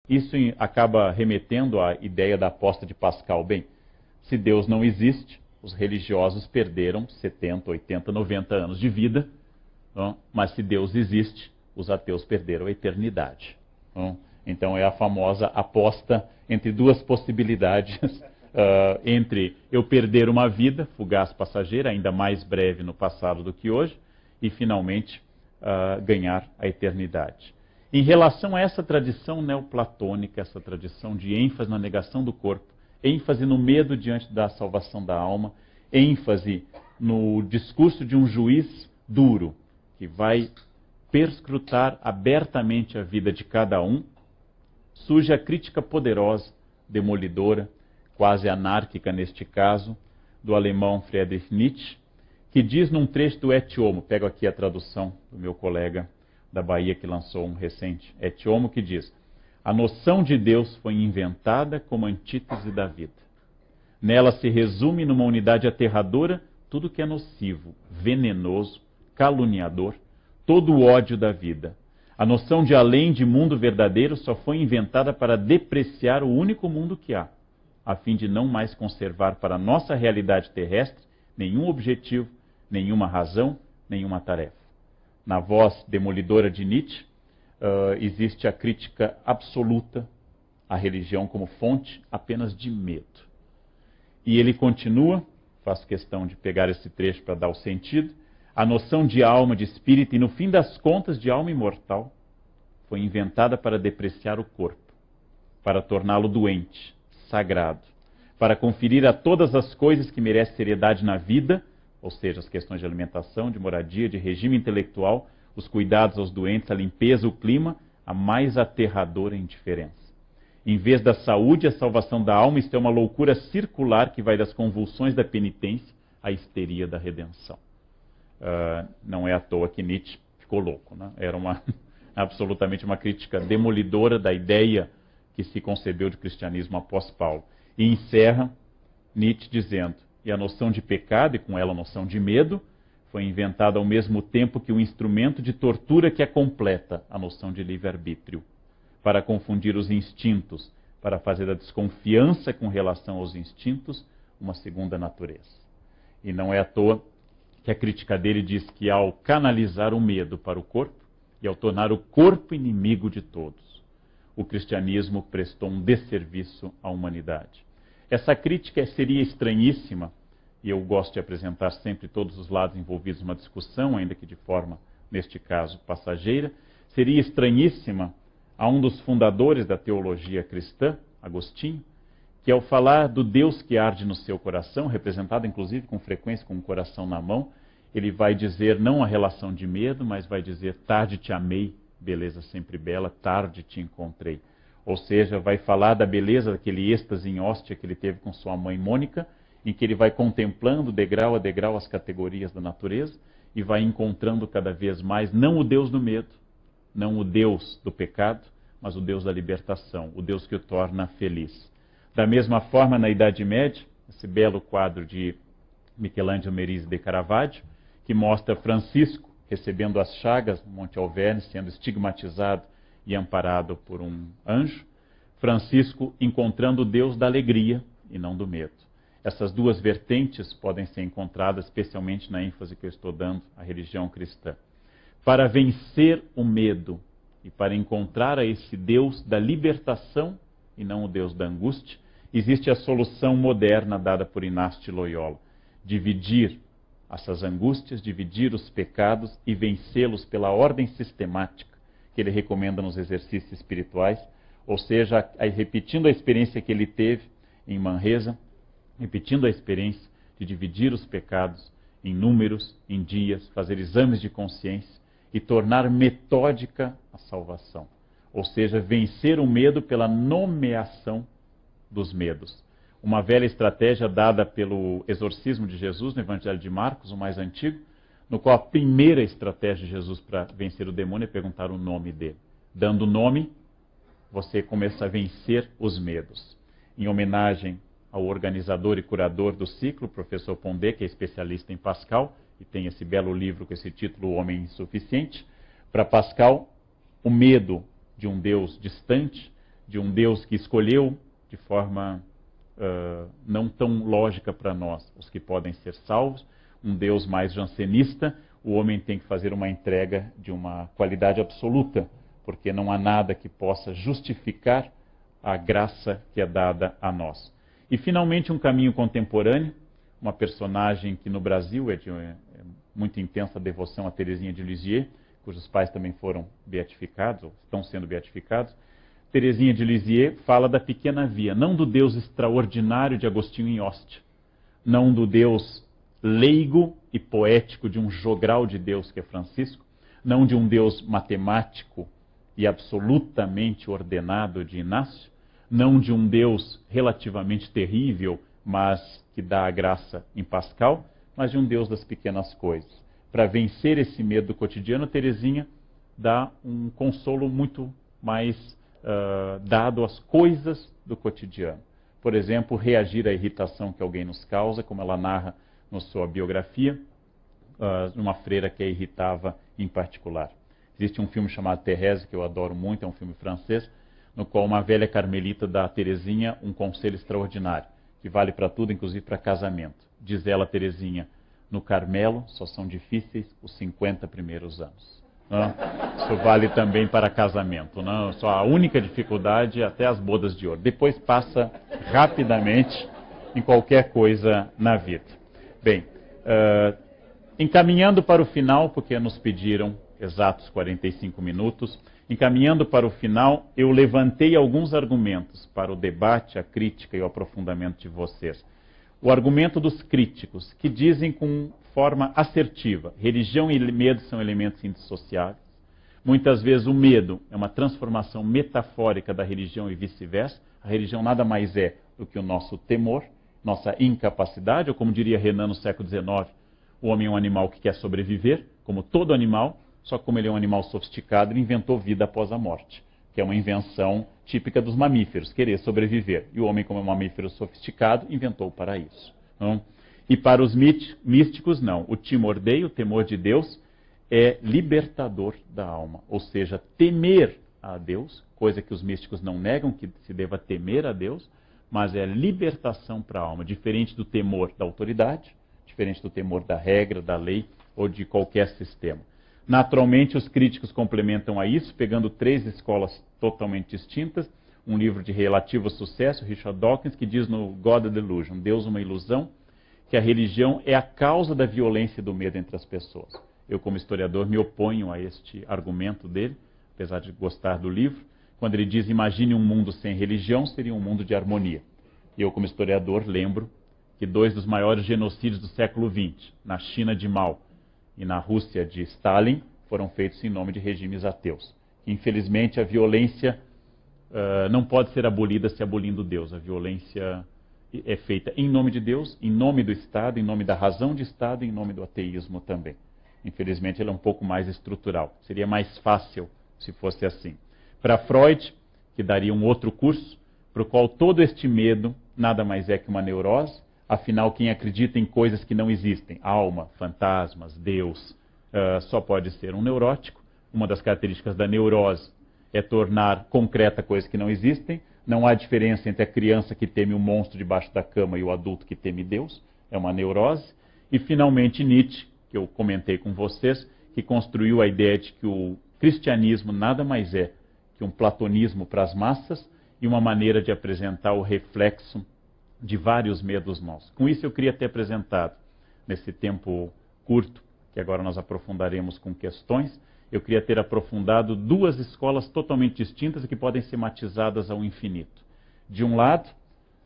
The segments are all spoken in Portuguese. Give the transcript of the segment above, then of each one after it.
Isso acaba remetendo à ideia da aposta de Pascal. Bem, se Deus não existe, os religiosos perderam 70, 80, 90 anos de vida, não? Mas se Deus existe, os ateus perderam a eternidade. Não? Então é a famosa aposta entre duas possibilidades, entre eu perder uma vida fugaz passageira, ainda mais breve no passado do que hoje, e finalmente ganhar a eternidade. Em relação a essa tradição neoplatônica, essa tradição de ênfase na negação do corpo, ênfase no medo diante da salvação da alma, ênfase no discurso de um juiz duro, que vai perscrutar abertamente a vida de cada um, surge a crítica poderosa, demolidora, quase anárquica neste caso, do alemão Friedrich Nietzsche, que diz num trecho do Et Homo, pego aqui a tradução do meu colega da Bahia que lançou um recente Et Homo, que diz: a noção de Deus foi inventada como antítese da vida. Nela se resume numa unidade aterradora tudo que é nocivo, venenoso, caluniador, todo o ódio da vida. A noção de além de mundo verdadeiro só foi inventada para depreciar o único mundo que há, a fim de não mais conservar para a nossa realidade terrestre nenhum objetivo, nenhuma razão, nenhuma tarefa. Na voz demolidora de Nietzsche, existe a crítica absoluta à religião como fonte apenas de medo. E ele continua, faço questão de pegar esse trecho para dar o sentido, a noção de alma, de espírito e, no fim das contas, de alma imortal, foi inventada para depreciar o corpo, para torná-lo doente, sagrado, para conferir a todas as coisas que merecem seriedade na vida, ou seja, as questões de alimentação, de moradia, de regime intelectual, os cuidados aos doentes, a limpeza, o clima, a mais aterradora indiferença. Em vez da saúde e a salvação da alma, isto é uma loucura circular que vai das convulsões da penitência à histeria da redenção. Não é à toa que Nietzsche ficou louco, né? Era absolutamente uma crítica demolidora da ideia que se concebeu de cristianismo após Paulo. E encerra Nietzsche dizendo: e a noção de pecado, e com ela a noção de medo, foi inventada ao mesmo tempo que o instrumento de tortura que a completa, a noção de livre-arbítrio, para confundir os instintos, para fazer da desconfiança com relação aos instintos uma segunda natureza. E não é à toa que a crítica dele diz que ao canalizar o medo para o corpo e ao tornar o corpo inimigo de todos, o cristianismo prestou um desserviço à humanidade. Essa crítica seria estranhíssima, e eu gosto de apresentar sempre todos os lados envolvidos numa discussão, ainda que de forma, neste caso, passageira, seria estranhíssima a um dos fundadores da teologia cristã, Agostinho, que ao falar do Deus que arde no seu coração, representado inclusive com frequência com o coração na mão, ele vai dizer não a relação de medo, mas vai dizer: tarde te amei, beleza sempre bela, tarde te encontrei. Ou seja, vai falar da beleza daquele êxtase em hóstia que ele teve com sua mãe Mônica, em que ele vai contemplando degrau a degrau as categorias da natureza e vai encontrando cada vez mais não o Deus do medo, não o Deus do pecado, mas o Deus da libertação, o Deus que o torna feliz. Da mesma forma, na Idade Média, esse belo quadro de Michelangelo Merisi de Caravaggio, que mostra Francisco recebendo as chagas no Monte Alverne, sendo estigmatizado e amparado por um anjo, Francisco encontrando o Deus da alegria e não do medo. Essas duas vertentes podem ser encontradas especialmente na ênfase que eu estou dando à religião cristã. Para vencer o medo e para encontrar a esse Deus da libertação e não o Deus da angústia, existe a solução moderna dada por Inácio de Loyola: dividir essas angústias, dividir os pecados e vencê-los pela ordem sistemática que ele recomenda nos exercícios espirituais, ou seja, repetindo a experiência que ele teve em Manresa, repetindo a experiência de dividir os pecados em números, em dias, fazer exames de consciência e tornar metódica a salvação. Ou seja, vencer o medo pela nomeação dos medos. Uma velha estratégia dada pelo exorcismo de Jesus no Evangelho de Marcos, o mais antigo, no qual a primeira estratégia de Jesus para vencer o demônio é perguntar o nome dele. Dando o nome, você começa a vencer os medos. Em homenagem ao organizador e curador do ciclo, o professor Pondé, que é especialista em Pascal, e tem esse belo livro com esse título, O Homem Insuficiente. Para Pascal, o medo de um Deus distante, de um Deus que escolheu de forma não tão lógica para nós os que podem ser salvos, um Deus mais jansenista. O homem tem que fazer uma entrega de uma qualidade absoluta, porque não há nada que possa justificar a graça que é dada a nós. E finalmente um caminho contemporâneo, uma personagem que no Brasil é de muito intensa devoção a Teresinha de Lisieux, cujos pais também foram beatificados, ou estão sendo beatificados. Teresinha de Lisieux fala da pequena via, não do Deus extraordinário de Agostinho em Ostia, não do Deus leigo e poético de um jogral de Deus que é Francisco, não de um Deus matemático e absolutamente ordenado de Inácio, não de um Deus relativamente terrível, mas que dá a graça em Pascal, mas de um Deus das pequenas coisas. Para vencer esse medo do cotidiano, Teresinha dá um consolo muito mais dado às coisas do cotidiano. Por exemplo, reagir à irritação que alguém nos causa, como ela narra na sua biografia, uma freira que a irritava em particular. Existe um filme chamado Thérèse, que eu adoro muito, é um filme francês, no qual uma velha carmelita dá a Teresinha um conselho extraordinário, que vale para tudo, inclusive para casamento. Diz ela, Teresinha, no Carmelo só são difíceis os 50 primeiros anos. Isso vale também para casamento. Não? Só a única dificuldade é até as bodas de ouro. Depois passa rapidamente em qualquer coisa na vida. Bem, encaminhando para o final, porque nos pediram exatos 45 minutos, encaminhando para o final, eu levantei alguns argumentos para o debate, a crítica e o aprofundamento de vocês. O argumento dos críticos, que dizem com forma assertiva, religião e medo são elementos indissociáveis. Muitas vezes o medo é uma transformação metafórica da religião e vice-versa. A religião nada mais é do que o nosso temor, nossa incapacidade, ou como diria Renan no século XIX, o homem é um animal que quer sobreviver, como todo animal, só que como ele é um animal sofisticado, ele inventou vida após a morte, que é uma invenção típica dos mamíferos, querer sobreviver. E o homem, como é um mamífero sofisticado, inventou o paraíso. Não? E para os místicos, não. O timor Dei, o temor de Deus, é libertador da alma. Ou seja, temer a Deus, coisa que os místicos não negam, que se deva temer a Deus, mas é libertação para a alma, diferente do temor da autoridade, diferente do temor da regra, da lei ou de qualquer sistema. Naturalmente, os críticos complementam a isso, pegando 3 escolas totalmente distintas. Um livro de relativo sucesso, Richard Dawkins, que diz no God a Delusion, Deus uma ilusão, que a religião é a causa da violência e do medo entre as pessoas. Eu, como historiador, me oponho a este argumento dele, apesar de gostar do livro. Quando ele diz, imagine um mundo sem religião, seria um mundo de harmonia. E eu, como historiador, lembro que 2 dos maiores genocídios do século XX, na China de Mao e na Rússia de Stalin, foram feitos em nome de regimes ateus. Infelizmente, a violência não pode ser abolida se abolindo Deus. A violência é feita em nome de Deus, em nome do Estado, em nome da razão de Estado e em nome do ateísmo também. Infelizmente, ela é um pouco mais estrutural. Seria mais fácil se fosse assim. Para Freud, que daria um outro curso, para o qual todo este medo nada mais é que uma neurose. Afinal, quem acredita em coisas que não existem, alma, fantasmas, Deus, só pode ser um neurótico. Uma das características da neurose é tornar concreta coisas que não existem. Não há diferença entre a criança que teme um monstro debaixo da cama e o adulto que teme Deus. É uma neurose. E, finalmente, Nietzsche, que eu comentei com vocês, que construiu a ideia de que o cristianismo nada mais é que um platonismo para as massas e uma maneira de apresentar o reflexo de vários medos nossos. Com isso eu queria ter apresentado, nesse tempo curto, que agora nós aprofundaremos com questões, eu queria ter aprofundado 2 escolas totalmente distintas e que podem ser matizadas ao infinito. De um lado,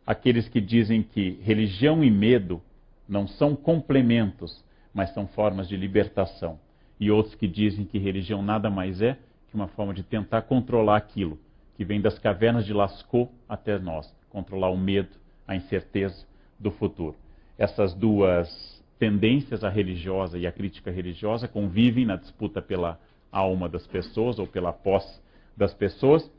aqueles que dizem que religião e medo não são complementos, mas são formas de libertação. E outros que dizem que religião nada mais é que uma forma de tentar controlar aquilo que vem das cavernas de Lascaux até nós, controlar o medo, a incerteza do futuro. Essas 2 tendências, a religiosa e a crítica religiosa, convivem na disputa pela alma das pessoas ou pela posse das pessoas.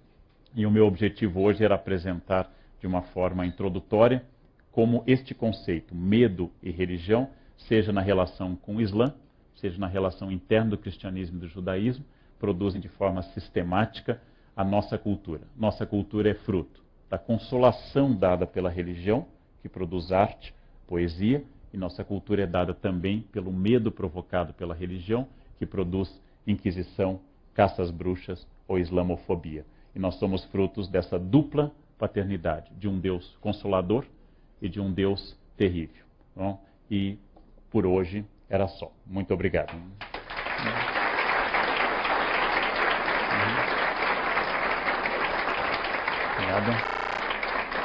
E o meu objetivo hoje era apresentar de uma forma introdutória como este conceito, medo e religião, seja na relação com o Islã, seja na relação interna do cristianismo e do judaísmo, produzem de forma sistemática a nossa cultura. Nossa cultura é fruto da consolação dada pela religião, que produz arte, poesia, e nossa cultura é dada também pelo medo provocado pela religião, que produz inquisição, caça às bruxas ou islamofobia. E nós somos frutos dessa dupla paternidade, de um Deus consolador e de um Deus terrível. Bom, e por hoje era só. Muito obrigado. Obrigado.